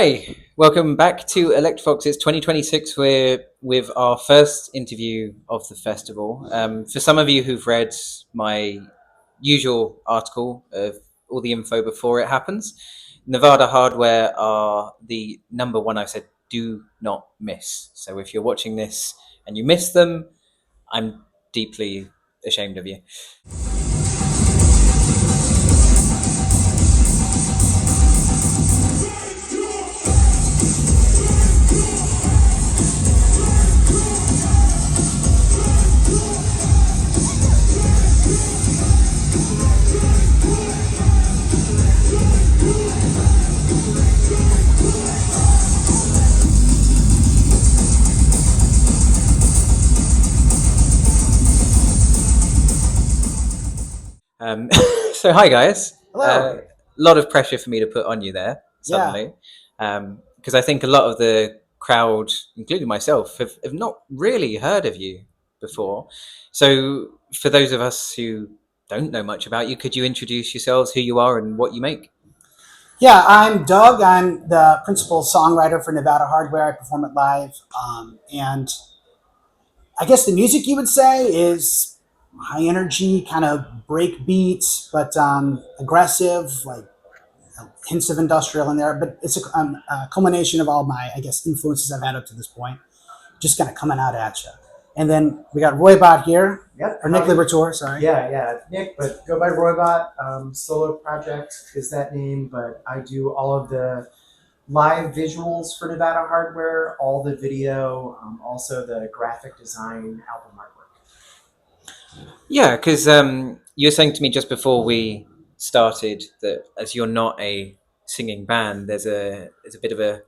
Hi, welcome back to Elektro Vox. It's 2026. We're with our first interview of the festival. For some of you who've read my usual article of all the info before it happens, Nevada Hardware are the number one. I said, do not miss. So if you're watching this and you miss them, I'm deeply ashamed of you. So hi guys. Hello. A lot of pressure for me to put on you there suddenly, because I think a lot of the crowd, including myself, have not really heard of you before. So for those of us who don't know much about you, could you introduce yourselves, who you are, and what you make? Yeah, I'm Doug. I'm the principal songwriter for Nevada Hardware. I perform it live. And I guess the music you would say is high energy, kind of break beats, but aggressive, like hints of industrial in there. But it's a culmination of all my, I guess, influences I've had up to this point, just kind of coming out at you. And then we got Roybot here, Yep. or Nick Libertor, sorry. Yeah, Nick, but go by Roybot. Solo project is that name, but I do all of the live visuals for Nevada Hardware, all the video, also the graphic design, album artwork. Yeah, because you were saying to me just before we started that as you're not a singing band, there's a bit of a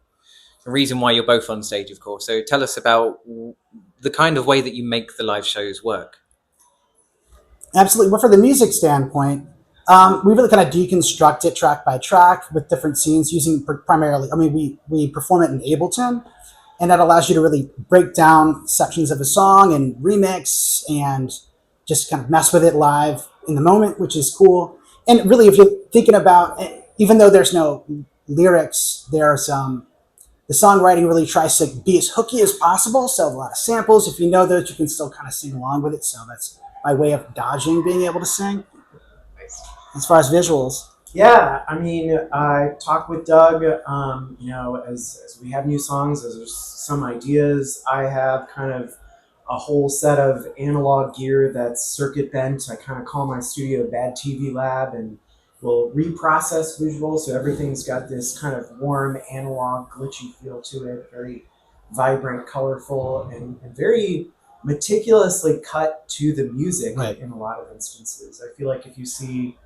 reason why you're both on stage, of course. So tell us about the kind of way that you make the live shows work. Absolutely. Well, for the music standpoint, we really kind of deconstruct it track by track with different scenes using primarily, we perform it in Ableton, and that allows you to really break down sections of a song and remix and just kind of mess with it live in the moment, which is cool. And really, if you're thinking about, even though there's no lyrics, the songwriting really tries to be as hooky as possible. So a lot of samples. If you know those, you can still kind of sing along with it. So that's my way of dodging being able to sing. As far as visuals, Yeah, I mean, I talk with Doug, as we have new songs, as there's some ideas, I have kind of a whole set of analog gear that's circuit bent. I kind of call my studio Bad TV Lab, and we'll reprocess visuals, so everything's got this kind of warm, analog, glitchy feel to it, very vibrant, colorful, and very meticulously cut to the music. Right. In a lot of instances. I feel like if you see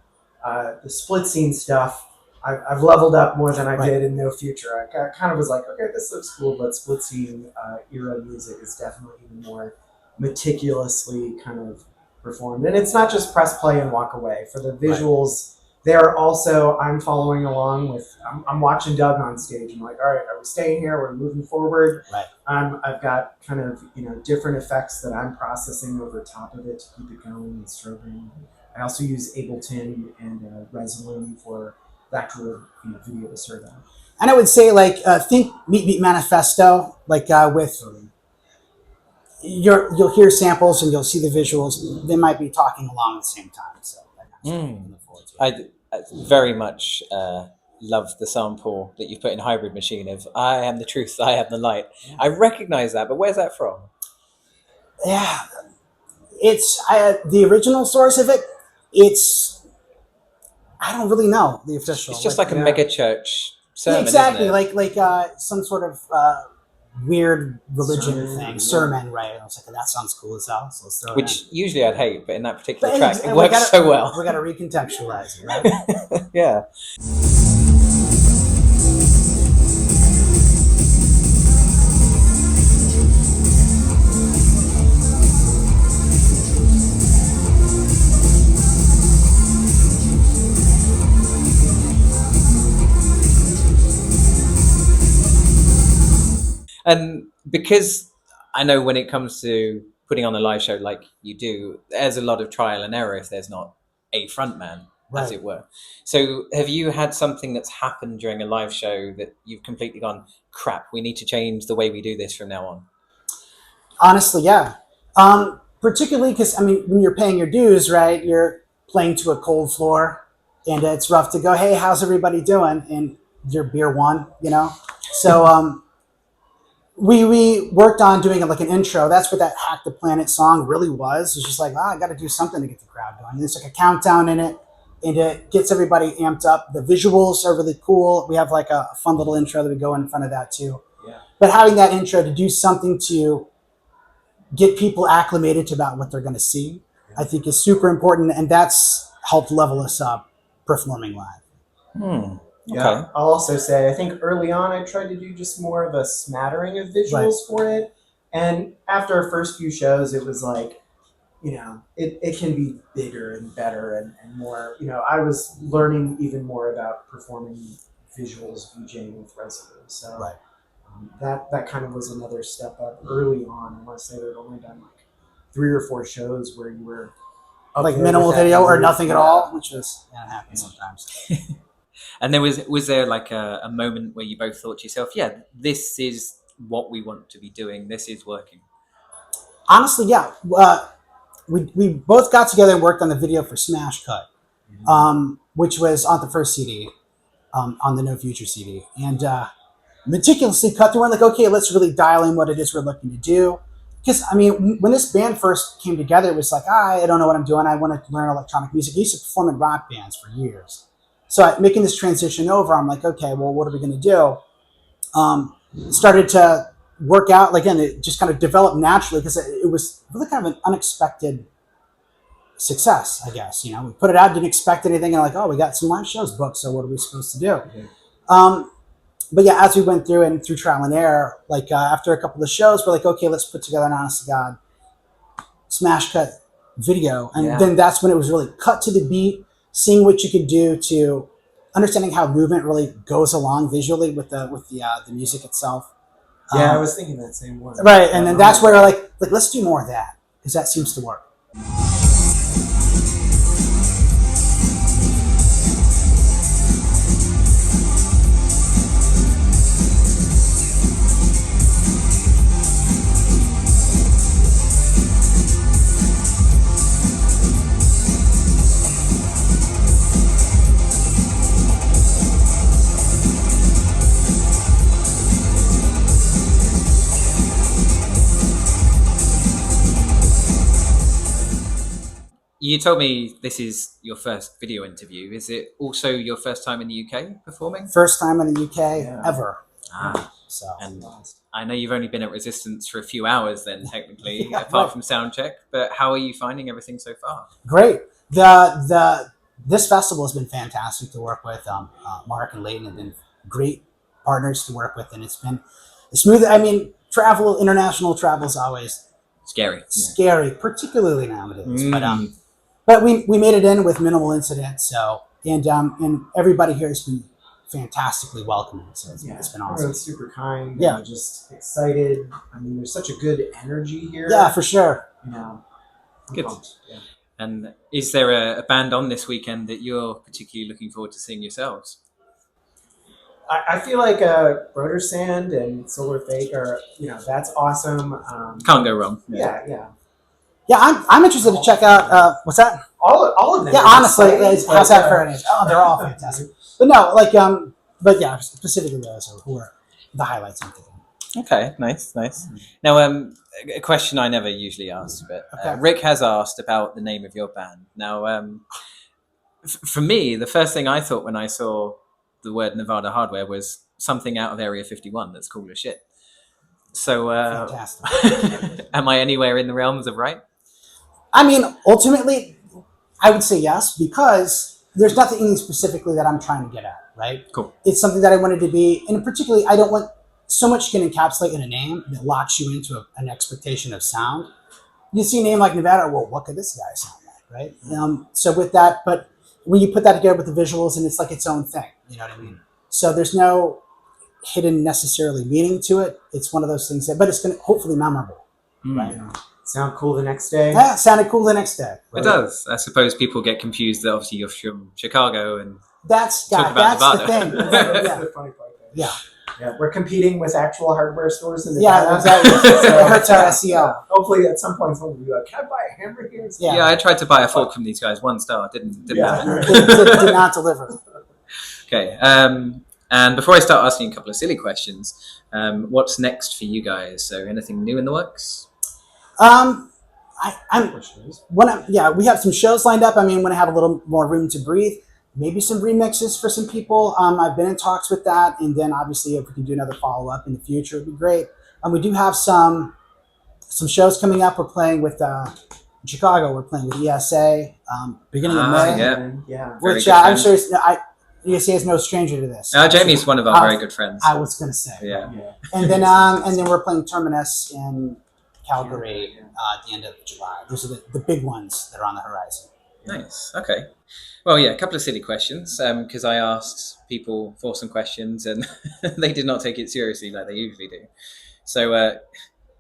the split scene stuff, I've leveled up more than I Right. did in No Future. I kind of was like, okay, this looks cool, but split scene era music is definitely even more meticulously kind of performed. And it's not just press play and walk away. For the visuals, they're also, I'm following along with, I'm watching Doug on stage. I'm like, all right, are we staying here? We're moving forward. Right. I've got kind of, different effects that I'm processing over top of it to keep it going and strobing. I also use Ableton and Resolume for the actual video to serve out. and I would say think Meet Meet Manifesto, with you'll hear samples and you'll see the visuals. They might be talking along at the same time. So that kind of stuff. Look forward to it. I very much love the sample that you've put in Hybrid Machine of "I am the truth, I am the light." Yeah. I recognize that, but where's that from? Yeah, it's the original source of it. It's I don't really know the official. It's just like a mega church sermon, yeah, exactly, isn't it? like some sort of weird religion thing, sermon, right? I was like, that sounds cool as hell. So let's throw it Which in. usually I'd hate, but in that particular But track, and it we works gotta- so well. We got to recontextualize it, right? Yeah. And because I know when it comes to putting on a live show like you do, there's a lot of trial and error if there's not a front man. as Right. it were. So have you had something that's happened during a live show that you've completely gone, crap, we need to change the way we do this from now on? Honestly, yeah. Particularly because, I mean, when you're paying your dues, right, you're playing to a cold floor, and it's rough to go, hey, how's everybody doing? And your beer won, you know? So we worked on doing like an intro. That's what that Hack the Planet song really was. It's just like, I got to do something to get the crowd going. And there's like a countdown in it, and it gets everybody amped up. The visuals are really cool. We have like a fun little intro that we go in front of that too. Yeah. But having that intro to do something to get people acclimated to about what they're going to see, I think is super important, and that's helped level us up performing live. Okay. Yeah, I'll also say I think early on I tried to do just more of a smattering of visuals for it, and after our first few shows, it was like, it can be bigger and better and more. I was learning even more about performing visuals, VJing with residents. So Right. that kind of was another step up early on. I want to say they'd only done like 3 or 4 shows where you were up Like there minimal with that video or music. nothing at all, which was happens sometimes. And was there like a moment where you both thought to yourself, yeah, this is what we want to be doing, this is working? Honestly, yeah. We both got together and worked on the video for Smash Cut, which was on the first CD, on the No Future CD, and meticulously cut through. We're like, okay, let's really dial in what it is we're looking to do. Because, I mean, when this band first came together, it was like, I don't know what I'm doing. I want to learn electronic music. I used to perform in rock bands for years. So making this transition over, I'm like, okay, well, what are we going to do? Started to work out, like, again, it just kind of developed naturally because it was really kind of an unexpected success, I guess. We put it out, didn't expect anything, and like, oh, we got some live shows booked, so what are we supposed to do? But yeah, as we went through and through trial and error, like after a couple of shows, we're like, okay, let's put together an honest to God smash cut video, and then that's when it was really cut to the beat, seeing what you could do to understanding how movement really goes along visually with the music itself. Yeah, I was thinking that same one. Right, and then that's where like let's do more of that because that seems to work. You told me this is your first video interview. Is it also your first time in the UK performing? First time in the UK ever. So And I know you've only been at Resistance for a few hours then, technically, Yeah, apart right. from soundcheck. But how are you finding everything so far? Great. This festival has been fantastic to work with. Mark and Leighton have been great partners to work with, and it's been smooth. I mean, international travel is always Scary. scary, particularly nowadays. But we made it in with minimal incident. So and everybody here has been fantastically welcoming. So it's been awesome. Everyone's super kind. Yeah. And just excited. I mean, there's such a good energy here. Yeah, for sure. I'm Good. pumped. Yeah. And is there a band on this weekend that you're particularly looking forward to seeing yourselves? I feel like Broder Sand and Solar Fake are, that's awesome. Can't go wrong. Yeah. Yeah, I'm interested to check out. What's that? All of them. Yeah, are honestly, exciting, how's but, that for an age? Oh, they're all fantastic. But no, like, but yeah, specifically those who are the highlights of the game. Okay, nice. Now, a question I never usually ask, but Okay. Rick has asked about the name of your band. Now, for me, the first thing I thought when I saw the word Nevada Hardware was something out of Area 51 that's cool as shit. So, Fantastic. am I anywhere in the realms of right? I mean, ultimately, I would say yes, because there's nothing specifically that I'm trying to get at, right? Cool. It's something that I wanted to be, and particularly, I don't want so much you can encapsulate in a name that locks you into an expectation of sound. You see a name like Nevada, well, what could this guy sound like, right? So with that, but when you put that together with the visuals, and it's like its own thing, you know what I mean? So there's no hidden necessarily meaning to it. It's one of those things that, but it's going to hopefully memorable, right? Sound cool the next day? Yeah, it sounded cool the next day. It does. I suppose people get confused that obviously you're from Chicago and That's talk about that's the Nevada. thing. That's Yeah, the funny part there. yeah, Yeah, we're competing with actual hardware stores in the yeah, exactly. It hurts our SEO. Hopefully, at some point, someone will be like, "Can I buy a hammer here?" Yeah. Yeah, I tried to buy a fork from these guys. 1 star. Didn't Yeah. have it. Did not deliver. Okay. And before I start asking a couple of silly questions, what's next for you guys? So anything new in the works? We have some shows lined up. I mean, when I have a little more room to breathe, maybe some remixes for some people. I've been in talks with that, and then obviously if we can do another follow up in the future, it'd be great. We do have some shows coming up. We're playing with in Chicago. We're playing with ESA beginning of May, Yeah. which Very I'm good sure ESA is no stranger to this. Jamie's one of our very good friends. I was going to say, Yeah. and then we're playing Terminus in Calgary at the end of July. Those are the big ones that are on the horizon. Nice. Okay. Well, yeah, a couple of silly questions because I asked people for some questions and they did not take it seriously like they usually do. So a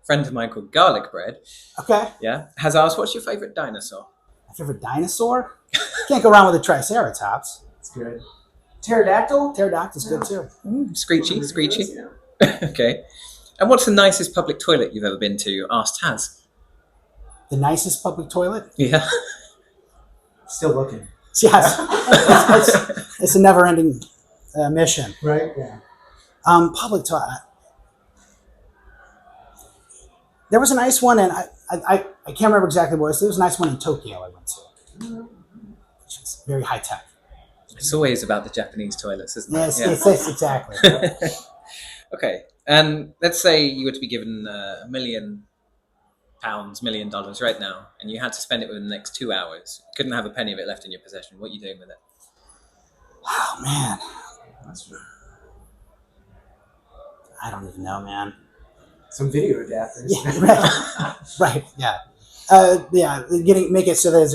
friend of mine called Garlic Bread, Okay. has asked, what's your favorite dinosaur? My favorite dinosaur? Can't go wrong with a Triceratops. It's good. Pterodactyl? Pterodactyl's good too. Screechy. Okay. And what's the nicest public toilet you've ever been to? Asked Taz. The nicest public toilet? Yeah. Still looking. Yes. It's a never-ending mission. Right? Yeah. Public toilet. There was a nice one, and I can't remember exactly what it was. There was a nice one in Tokyo I went to. Which is very high-tech. It's always about the Japanese toilets, isn't it? Yes, Yeah. it's exactly. Okay. And let's say you were to be given £1 million, $1 million right now, and you had to spend it within the next 2 hours. Couldn't have a penny of it left in your possession. What are you doing with it? Oh, man. I don't even know, man. Some video adapters. Yeah, right. Yeah. Make it so there's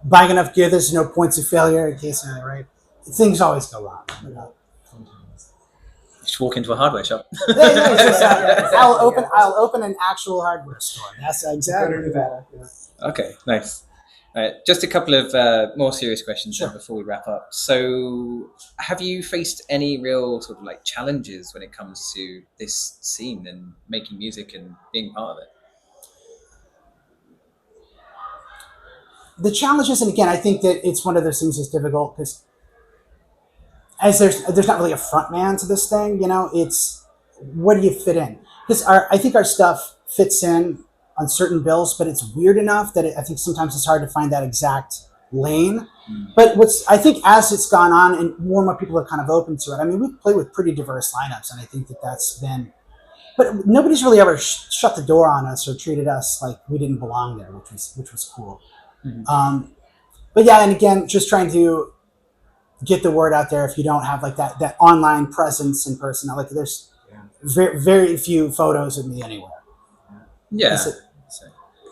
buying enough gear. There's no points of failure in case right. Things always go wrong. Just walk into a hardware shop. I'll open an actual hardware store. That's exactly. Go to Nevada. Yeah. Okay, nice. All right, just a couple of more serious questions Sure. then before we wrap up. So, have you faced any real sort of like challenges when it comes to this scene and making music and being part of it? The challenges, and again, I think that it's one of those things that's difficult because as there's not really a front man to this thing, it's where do you fit in? Because I think our stuff fits in on certain bills, but it's weird enough that I think sometimes it's hard to find that exact lane. But I think as it's gone on and more people are kind of open to it. I mean, we've played with pretty diverse lineups, and I think that's been. But nobody's really ever shut the door on us or treated us like we didn't belong there, which was cool. Mm-hmm. But yeah, and again, just trying to get the word out there. If you don't have like that online presence in person, like there's very, very few photos of me anywhere. Yeah.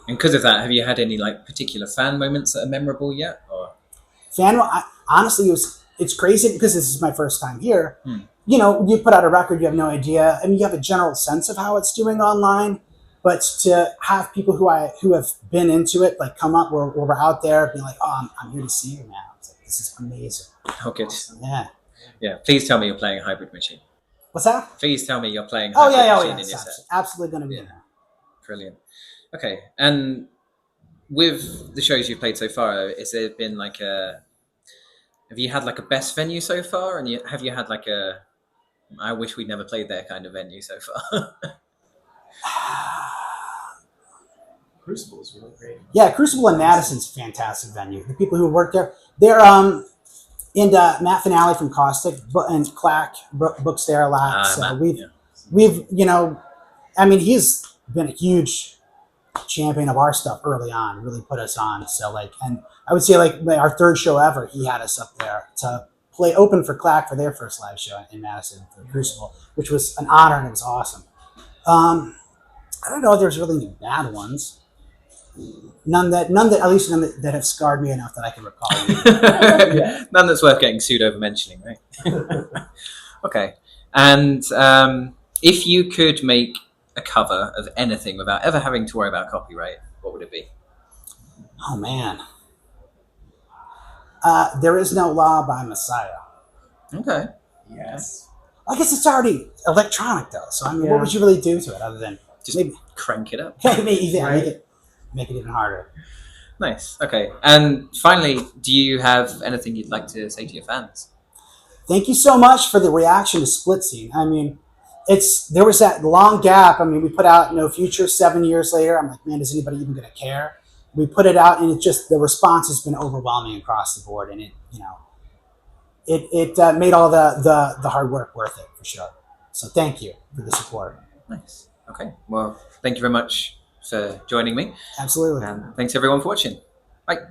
And because of that, have you had any like particular fan moments that are memorable yet? Or Honestly, it's crazy because this is my first time here. You put out a record, you have no idea. I mean, you have a general sense of how it's doing online, but to have people who have been into it like come up where we're out there, being like, "Oh, I'm here to see you now." It's like, this is amazing. Oh, good. Yeah. Please tell me you're playing a hybrid machine. What's that? Please tell me you're playing a Oh hybrid yeah, machine in your set. Absolutely going to be in there. Brilliant. Okay, and with the shows you've played so far, has there been like have you had like a best venue so far, and have you had like I wish we'd never played there kind of venue so far? Crucible is really great. Yeah, Crucible in Madison's a fantastic venue. The people who work there, they're and Matt Finale from Caustic and Clack books there a lot. So Matt, we've I mean, he's been a huge champion of our stuff early on, really put us on. So and I would say our third show ever, he had us up there to play open for Clack for their first live show in Madison for Crucible, which was an honor and it was awesome. I don't know if there's really any bad ones. None that have scarred me enough that I can recall. None that's worth getting sued over mentioning, right? Okay. And if you could make a cover of anything without ever having to worry about copyright, what would it be? Oh man, There Is No Law by Messiah. Okay. Yes. I guess it's already electronic though, so I mean, Yeah. what would you really do to it other than Just maybe crank it up. Right. make it even harder? Nice. Okay. And finally, do you have anything you'd like to say to your fans? Thank you so much for the reaction to Split Scene. I mean, there was that long gap. I mean, we put out No Future 7 years later. I'm like, man, is anybody even going to care? We put it out, and the response has been overwhelming across the board, and it made all the hard work worth it for sure. So thank you for the support. Nice. Okay. Well, thank you very much for joining me. Absolutely. And thanks everyone for watching. Bye.